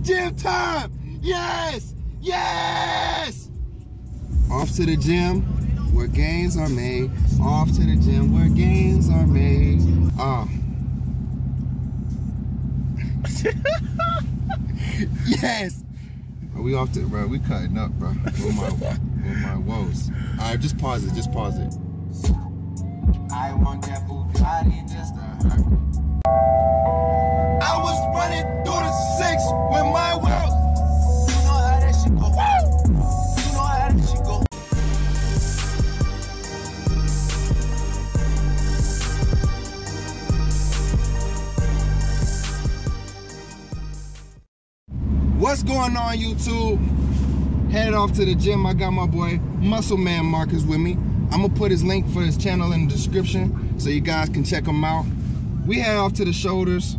gym time. Yes, yes. Off to the gym where gains are made. Off to the gym where gains are made. Yes. Bro, we off to, bro. We cutting up, bro. With my woes. All right, just pause it. Just pause it. I want that Bugatti just to hurt. I was running through the 6 with my world. You know how that shit go. You know how that shit go. What's going on, YouTube? Headed off to the gym. I got my boy MuscleManMarcus with me. I'm gonna put his link for his channel in the description so you guys can check him out. We head off to the shoulders.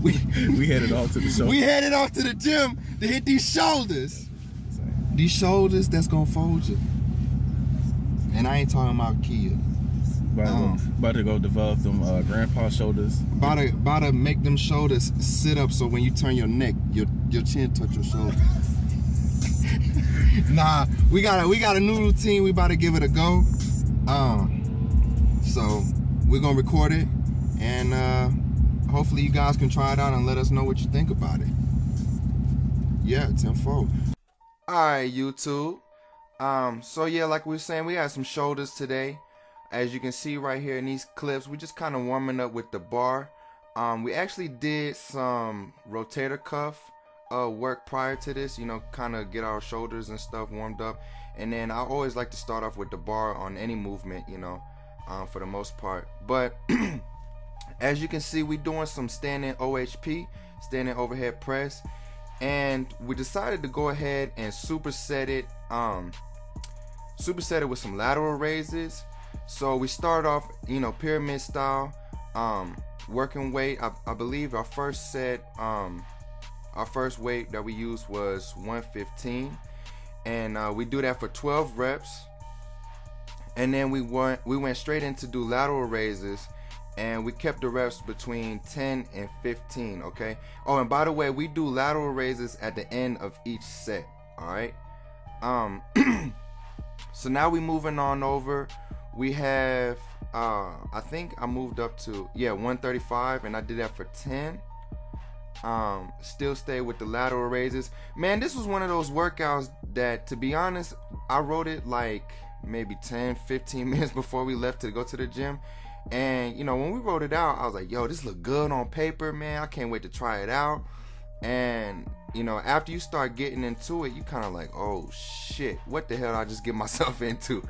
We headed off to the shoulders. We headed off to the gym to hit these shoulders. These shoulders that's gonna fold you. And I ain't talking about Kia. About to go develop them grandpa shoulders. About to make them shoulders sit up so when you turn your neck, your chin touch your shoulder. Nah, we got a new routine. We about to give it a go. So we're gonna record it, and hopefully you guys can try it out and let us know what you think about it. Yeah, tenfold. All right, YouTube. So yeah, like we were saying, we had some shoulders today. As you can see right here in these clips, we just kind of warming up with the bar. We actually did some rotator cuff work prior to this, you know, kind of get our shoulders and stuff warmed up. And then I always like to start off with the bar on any movement, you know, for the most part. But as you can see, we doing some standing OHP, standing overhead press, and we decided to go ahead and superset it with some lateral raises. So we start off, you know, pyramid style, working weight. I believe our first set, our first weight that we used was 115, and we do that for 12 reps. And then we went straight into do lateral raises, and we kept the reps between 10 and 15. Okay. Oh, and by the way, we do lateral raises at the end of each set. All right. So now we moving on over. We have, I think I moved up to, 135, and I did that for 10. Still stay with the lateral raises. Man, this was one of those workouts that, to be honest, I wrote it like maybe 10-15 minutes before we left to go to the gym. And, you know, when we wrote it out, I was like, yo, this look good on paper, man. I can't wait to try it out. And, you know, after you start getting into it, you kind of like, oh, shit, what the hell did I just get myself into?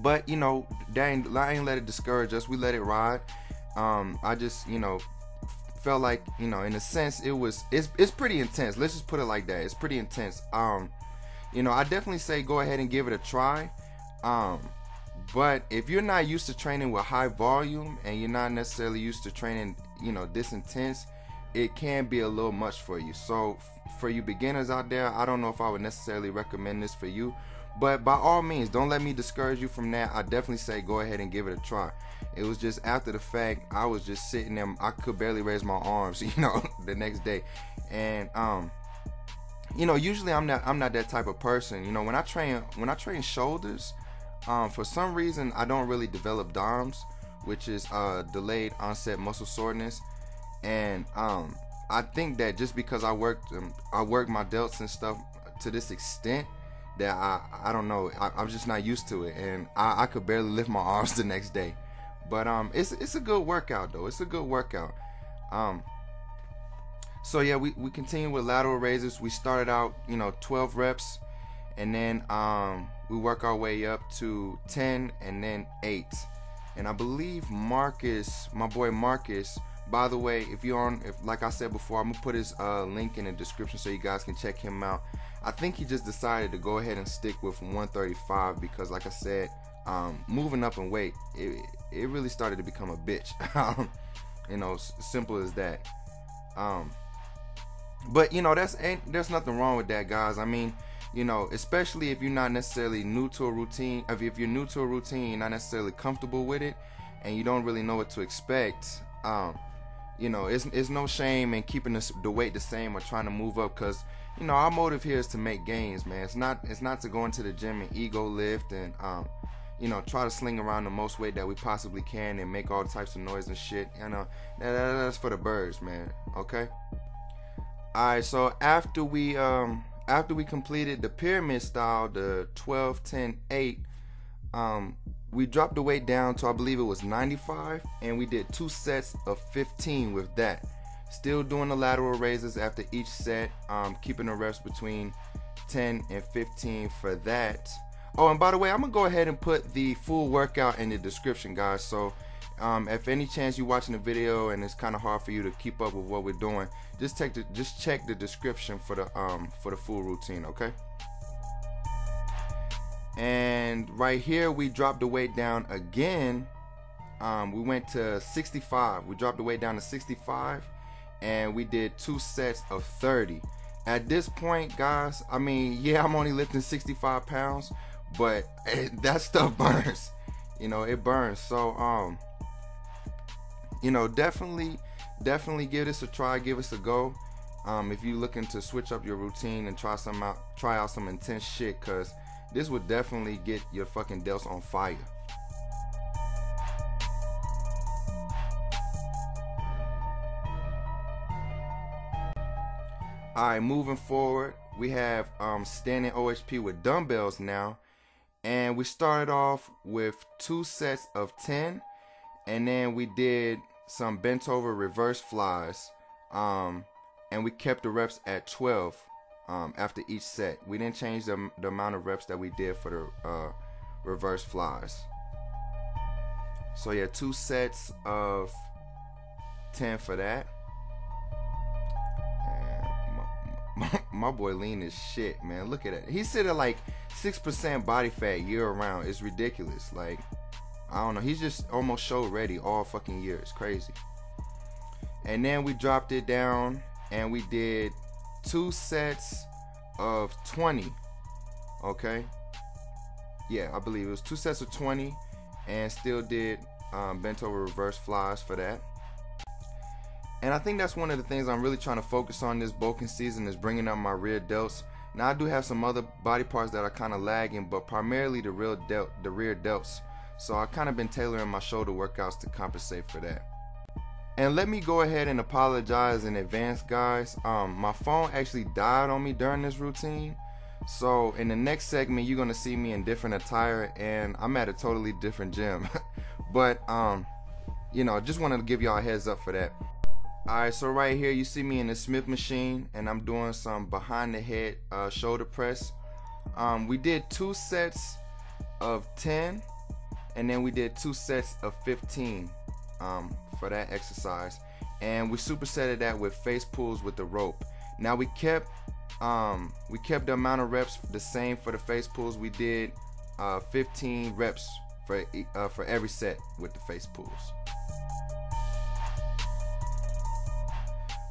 But, you know, I ain't let it discourage us. We let it ride. I just, you know, felt like, you know, in a sense, it's pretty intense. Let's just put it like that. It's pretty intense. You know, I definitely say go ahead and give it a try. But if you're not used to training with high volume, and you're not necessarily used to training, you know, this intense, it can be a little much for you. So for you beginners out there, I don't know if I would necessarily recommend this for you. But by all means, don't let me discourage you from that. I definitely say go ahead and give it a try. It was just after the fact, I was just sitting there. I could barely raise my arms, you know, the next day. And you know, usually I'm not that type of person. You know, when I train shoulders, for some reason I don't really develop DOMS, which is delayed onset muscle soreness. And I think that just because I work my delts and stuff to this extent, that I don't know, I'm just not used to it, and I could barely lift my arms the next day. But it's a good workout though. It's a good workout. So yeah, we continue with lateral raises. We started out, you know, 12 reps, and then we work our way up to 10 and then 8. And I believe Marcus, my boy Marcus, by the way, if like I said before, I'm gonna put his link in the description so you guys can check him out. I think he just decided to go ahead and stick with 135 because, like I said, moving up in weight, it really started to become a bitch. You know, simple as that. But you know, there's nothing wrong with that, guys. I mean, you know, especially if you're not necessarily new to a routine. If you're new to a routine, you're not necessarily comfortable with it, and you don't really know what to expect. you know, it's no shame in keeping the weight the same or trying to move up, because you know our motive here is to make gains, man. It's not to go into the gym and ego lift and you know, try to sling around the most weight that we possibly can and make all types of noise and shit. You know, that's for the birds, man. Okay. All right. So after we completed the pyramid style, the 12, 10, 8, we dropped the weight down to, I believe it was 95, and we did 2 sets of 15 with that. Still doing the lateral raises after each set, keeping the reps between 10 and 15 for that. Oh, and by the way, I'm gonna go ahead and put the full workout in the description, guys. So if any chance you're watching the video and it's kind of hard for you to keep up with what we're doing, just check the description for the full routine, okay? And right here we dropped the weight down again. We went to 65. We dropped the weight down to 65, and we did 2 sets of 30. At this point, guys, I mean, yeah, I'm only lifting 65 pounds, but that stuff burns. You know, it burns. So you know, definitely give this a try, give us a go. If you're looking to switch up your routine and try out some intense shit, cause this would definitely get your fucking delts on fire. Alright, moving forward, we have standing OHP with dumbbells now. And we started off with 2 sets of 10, and then we did some bent over reverse flies, and we kept the reps at 12 after each set. We didn't change the amount of reps that we did for the reverse flies. So yeah, 2 sets of 10 for that. My boy lean as shit, man. Look at it. He's sitting at like 6% body fat year round. It's ridiculous. Like, I don't know. He's just almost show ready all fucking year. It's crazy. And then we dropped it down and we did 2 sets of 20. Okay. Yeah, I believe it was 2 sets of 20, and still did bent over reverse flies for that. And I think that's one of the things I'm really trying to focus on this bulking season, is bringing up my rear delts. Now I do have some other body parts that are kind of lagging, but primarily the rear delts. So I kind of been tailoring my shoulder workouts to compensate for that. And let me go ahead and apologize in advance, guys. My phone actually died on me during this routine. So in the next segment, you're gonna see me in different attire, and I'm at a totally different gym. But you know, just wanted to give y'all a heads up for that. Alright, so right here you see me in the Smith machine, and I'm doing some behind the head shoulder press. We did 2 sets of 10, and then we did 2 sets of 15 for that exercise, and we supersetted that with face pulls with the rope. Now we kept the amount of reps the same for the face pulls. We did 15 reps for every set with the face pulls.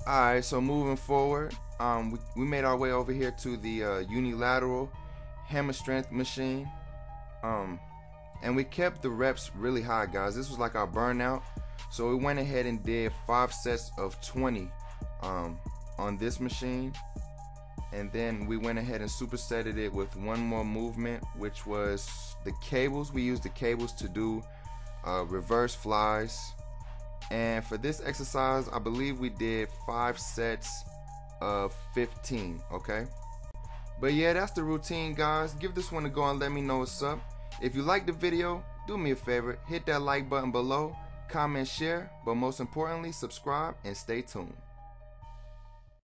Alright, so moving forward, we made our way over here to the Unilateral hammer strength machine, and we kept the reps really high, guys. This was like our burnout, so we went ahead and did 5 sets of 20 on this machine, and then we went ahead and supersetted it with one more movement, which was the cables. We used the cables to do reverse flies. And for this exercise, I believe we did 5 sets of 15, okay? But yeah, that's the routine, guys. Give this one a go and let me know what's up. If you like the video, do me a favor, hit that like button below, comment, share, but most importantly, subscribe and stay tuned.